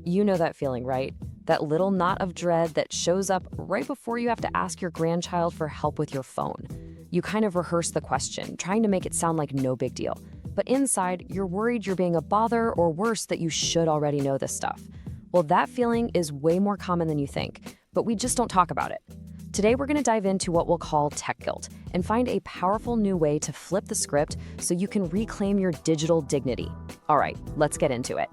You know that feeling, right? That little knot of dread that shows up right before you have to ask your grandchild for help with your phone. You kind of rehearse the question, trying to make it sound like no big deal. But inside, you're worried you're being a bother, or worse, that you should already know this stuff. Well, that feeling is way more common than you think, but we just don't talk about it. Today, we're going to dive into what we'll call tech guilt and find a powerful new way to flip the script so you can reclaim your digital dignity. All right, let's get into it.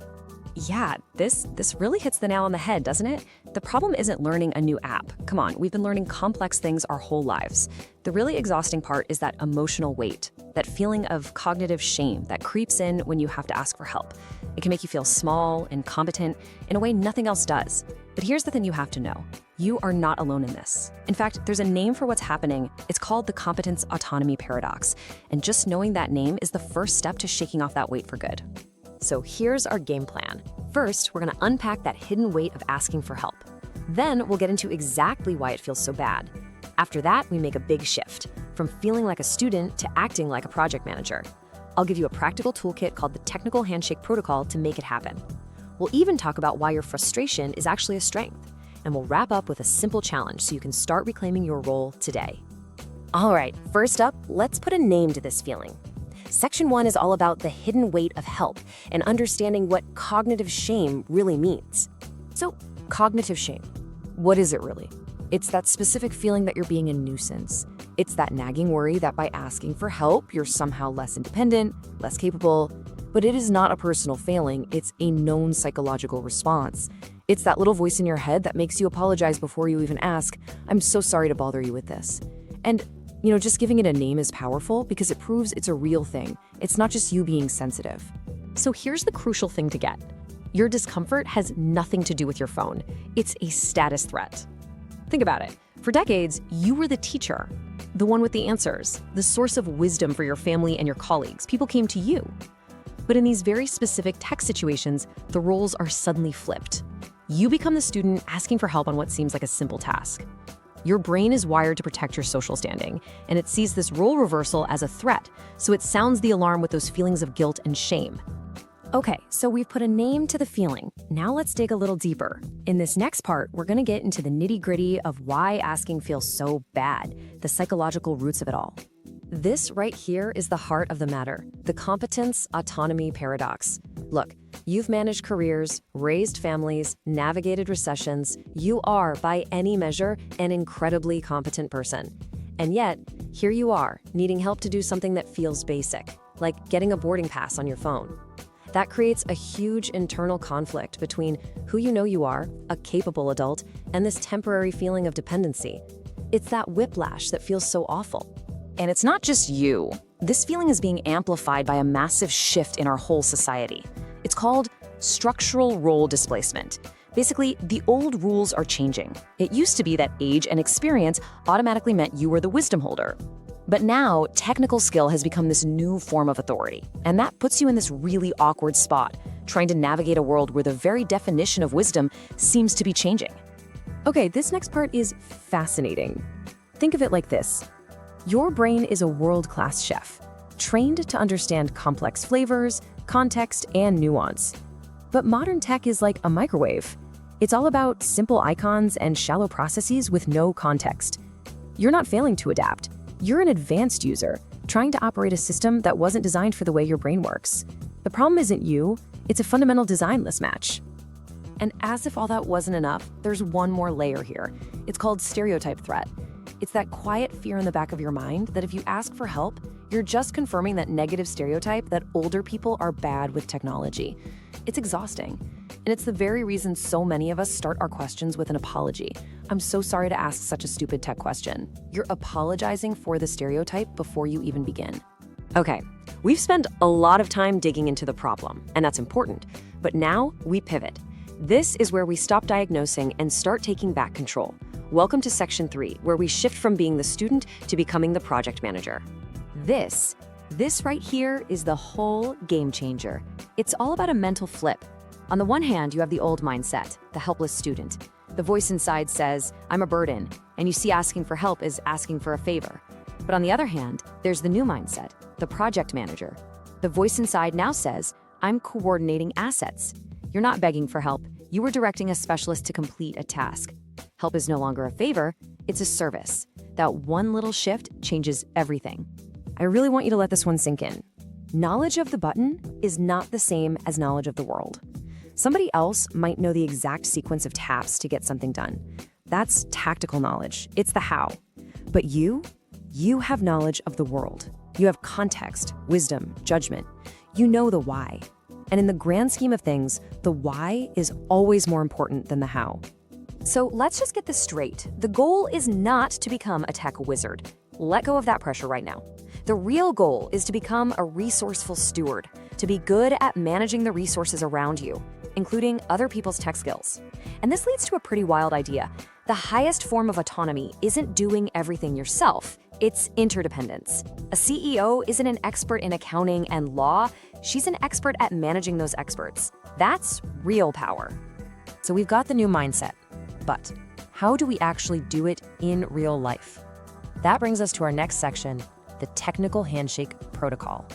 Yeah, this really hits the nail on the head, doesn't it? The problem isn't learning a new app. Come on, we've been learning complex things our whole lives. The really exhausting part is that emotional weight, that feeling of cognitive shame that creeps in when you have to ask for help. It can make you feel small, incompetent, in a way nothing else does. But here's the thing you have to know. You are not alone in this. In fact, there's a name for what's happening. It's called the Competence-Autonomy Paradox. And just knowing that name is the first step to shaking off that weight for good. So here's our game plan. First, we're going to unpack that hidden weight of asking for help. Then we'll get into exactly why it feels so bad. After that, we make a big shift, from feeling like a student to acting like a project manager. I'll give you a practical toolkit called the Technical Handshake Protocol to make it happen. We'll even talk about why your frustration is actually a strength. And we'll wrap up with a simple challenge so you can start reclaiming your role today. All right, first up, let's put a name to this feeling. Section 1 is all about the hidden weight of help and understanding what cognitive shame really means. So, cognitive shame, what is it really? It's that specific feeling that you're being a nuisance. It's that nagging worry that by asking for help, you're somehow less independent, less capable. But it is not a personal failing, it's a known psychological response. It's that little voice in your head that makes you apologize before you even ask, "I'm so sorry to bother you with this." And just giving it a name is powerful because it proves it's a real thing. It's not just you being sensitive. So here's the crucial thing to get. Your discomfort has nothing to do with your phone. It's a status threat. Think about it. For decades, you were the teacher, the one with the answers, the source of wisdom for your family and your colleagues. People came to you. But in these very specific tech situations, the roles are suddenly flipped. You become the student asking for help on what seems like a simple task. Your brain is wired to protect your social standing, and it sees this role reversal as a threat, so it sounds the alarm with those feelings of guilt and shame. Okay, so we've put a name to the feeling. Now let's dig a little deeper. In this next part, we're going to get into the nitty-gritty of why asking feels so bad, the psychological roots of it all. This right here is the heart of the matter, the competence-autonomy paradox. Look, you've managed careers, raised families, navigated recessions. You are, by any measure, an incredibly competent person. And yet, here you are, needing help to do something that feels basic, like getting a boarding pass on your phone. That creates a huge internal conflict between who you know you are, a capable adult, and this temporary feeling of dependency. It's that whiplash that feels so awful. And it's not just you. This feeling is being amplified by a massive shift in our whole society. It's called structural role displacement. Basically, the old rules are changing. It used to be that age and experience automatically meant you were the wisdom holder. But now, technical skill has become this new form of authority. And that puts you in this really awkward spot, trying to navigate a world where the very definition of wisdom seems to be changing. Okay, this next part is fascinating. Think of it like this. Your brain is a world-class chef, trained to understand complex flavors, context, and nuance. But modern tech is like a microwave. It's all about simple icons and shallow processes with no context. You're not failing to adapt. You're an advanced user, trying to operate a system that wasn't designed for the way your brain works. The problem isn't you, it's a fundamental design mismatch. And as if all that wasn't enough, there's one more layer here. It's called stereotype threat. It's that quiet fear in the back of your mind that if you ask for help, you're just confirming that negative stereotype that older people are bad with technology. It's exhausting. And it's the very reason so many of us start our questions with an apology. I'm so sorry to ask such a stupid tech question. You're apologizing for the stereotype before you even begin. Okay, we've spent a lot of time digging into the problem, and that's important. But now we pivot. This is where we stop diagnosing and start taking back control. Welcome to Section 3, where we shift from being the student to becoming the project manager. This right here is the whole game changer. It's all about a mental flip. On the one hand, you have the old mindset, the helpless student. The voice inside says, "I'm a burden," and you see asking for help as asking for a favor. But on the other hand, there's the new mindset, the project manager. The voice inside now says, "I'm coordinating assets." You're not begging for help, You were directing a specialist to complete a task. Help is no longer a favor, it's a service. That one little shift changes everything. I really want you to let this one sink in. Knowledge of the button is not the same as knowledge of the world. Somebody else might know the exact sequence of taps to get something done. That's tactical knowledge. It's the how. But you have knowledge of the world. You have context, wisdom, judgment. You know the why. And in the grand scheme of things, the why is always more important than the how. So let's just get this straight. The goal is not to become a tech wizard. Let go of that pressure right now. The real goal is to become a resourceful steward, to be good at managing the resources around you, including other people's tech skills. And this leads to a pretty wild idea. The highest form of autonomy isn't doing everything yourself, it's interdependence. A CEO isn't an expert in accounting and law, she's an expert at managing those experts. That's real power. So we've got the new mindset, but how do we actually do it in real life? That brings us to our next section, the technical handshake protocol.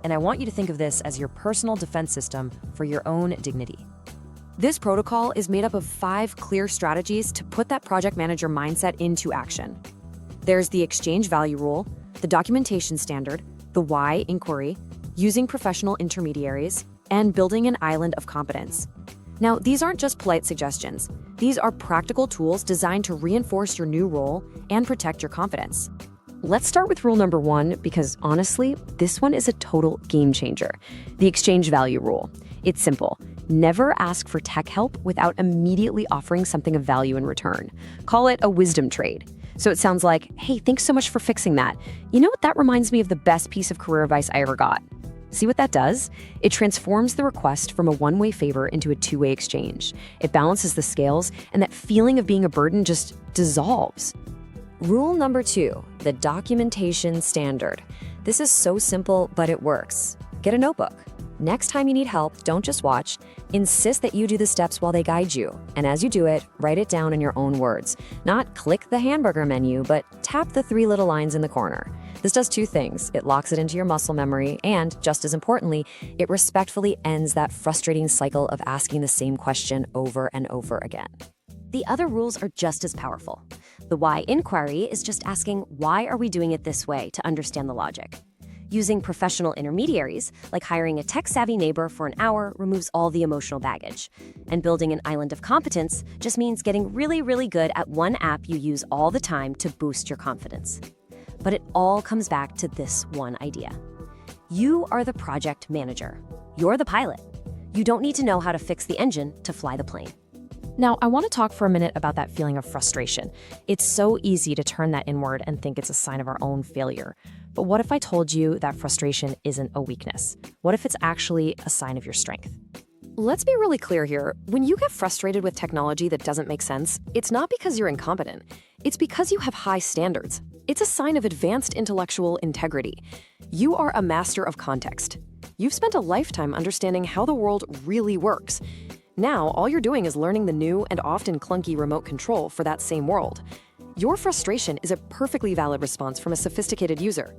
And I want you to think of this as your personal defense system for your own dignity. This protocol is made up of 5 clear strategies to put that project manager mindset into action. There's the exchange value rule, the documentation standard, the why inquiry, using professional intermediaries, and building an island of competence. Now, these aren't just polite suggestions. These are practical tools designed to reinforce your new role and protect your confidence. Let's start with rule number 1, because honestly, this one is a total game changer. The exchange value rule. It's simple. Never ask for tech help without immediately offering something of value in return. Call it a wisdom trade. So it sounds like, hey, thanks so much for fixing that. You know what? That reminds me of the best piece of career advice I ever got. See what that does? It transforms the request from a one-way favor into a two-way exchange. It balances the scales, and that feeling of being a burden just dissolves. Rule number 2, the documentation standard. This is so simple, but it works. Get a notebook. Next time you need help, don't just watch. Insist that you do the steps while they guide you. And as you do it, write it down in your own words. Not click the hamburger menu, but tap the 3 little lines in the corner. This does 2 things. It locks it into your muscle memory, and just as importantly, it respectfully ends that frustrating cycle of asking the same question over and over again. The other rules are just as powerful. The why inquiry is just asking, why are we doing it this way, to understand the logic. Using professional intermediaries, like hiring a tech-savvy neighbor for an hour, removes all the emotional baggage. And building an island of competence just means getting really, really good at one app you use all the time to boost your confidence. But it all comes back to this one idea. You are the project manager. You're the pilot. You don't need to know how to fix the engine to fly the plane. Now, I want to talk for a minute about that feeling of frustration. It's so easy to turn that inward and think it's a sign of our own failure. But what if I told you that frustration isn't a weakness? What if it's actually a sign of your strength? Let's be really clear here. When you get frustrated with technology that doesn't make sense, it's not because you're incompetent. It's because you have high standards. It's a sign of advanced intellectual integrity. You are a master of context. You've spent a lifetime understanding how the world really works. Now, all you're doing is learning the new and often clunky remote control for that same world. Your frustration is a perfectly valid response from a sophisticated user.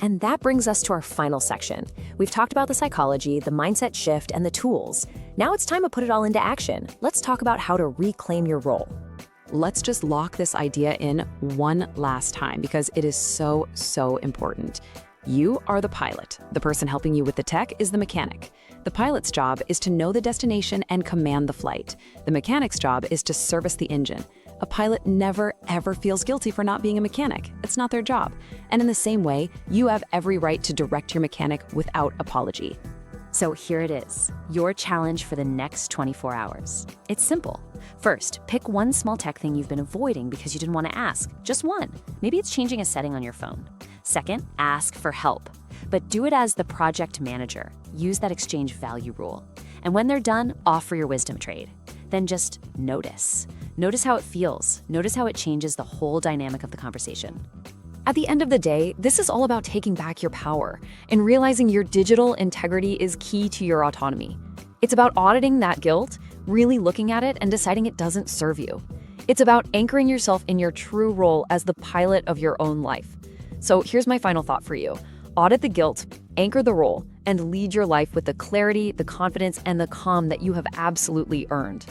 And that brings us to our final section. We've talked about the psychology, the mindset shift, and the tools. Now it's time to put it all into action. Let's talk about how to reclaim your role. Let's just lock this idea in one last time because it is so, so important. You are the pilot. The person helping you with the tech is the mechanic. The pilot's job is to know the destination and command the flight. The mechanic's job is to service the engine. A pilot never, ever feels guilty for not being a mechanic. It's not their job. And in the same way, you have every right to direct your mechanic without apology. So here it is, your challenge for the next 24 hours. It's simple. First, pick one small tech thing you've been avoiding because you didn't want to ask. Just one. Maybe it's changing a setting on your phone. Second, ask for help. But do it as the project manager. Use that exchange value rule. And when they're done, offer your wisdom trade. Then just notice. Notice how it feels. Notice how it changes the whole dynamic of the conversation. At the end of the day, this is all about taking back your power and realizing your digital integrity is key to your autonomy. It's about auditing that guilt, really looking at it and deciding it doesn't serve you. It's about anchoring yourself in your true role as the pilot of your own life. So here's my final thought for you. Audit the guilt, anchor the role, and lead your life with the clarity, the confidence, and the calm that you have absolutely earned.